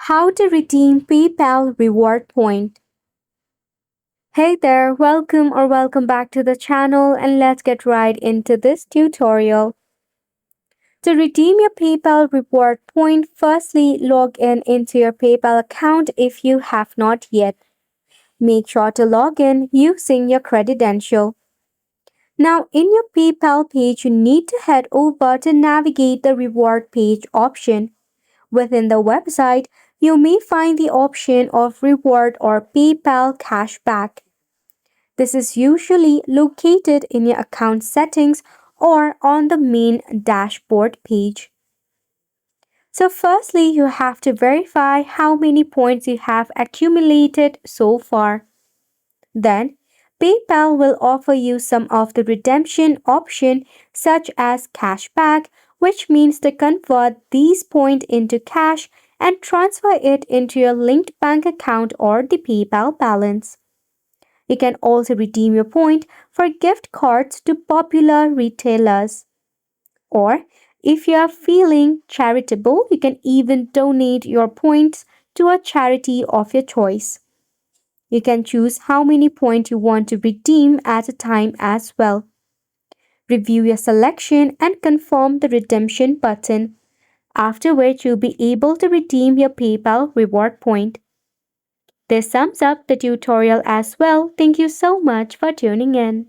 How to redeem PayPal reward point. Hey there, welcome back to the channel and let's get right into this tutorial. To redeem your PayPal reward point, firstly log in into your PayPal account if you have not yet. Make sure to log in using your credential. Now in your PayPal page, you need to head over to navigate the reward page option. Within the website, you may find the option of reward or PayPal cashback. This is usually located in your account settings or on the main dashboard page. So firstly, you have to verify how many points you have accumulated so far. Then, PayPal will offer you some of the redemption option such as cashback, which means to convert these points into cash and transfer it into your linked bank account or the PayPal balance. You can also redeem your point for gift cards to popular retailers. Or if you are feeling charitable, you can even donate your points to a charity of your choice. You can choose how many points you want to redeem at a time as well. Review your selection and confirm the redemption button, after which you'll be able to redeem your PayPal reward point. This sums up the tutorial as well. Thank you so much for tuning in.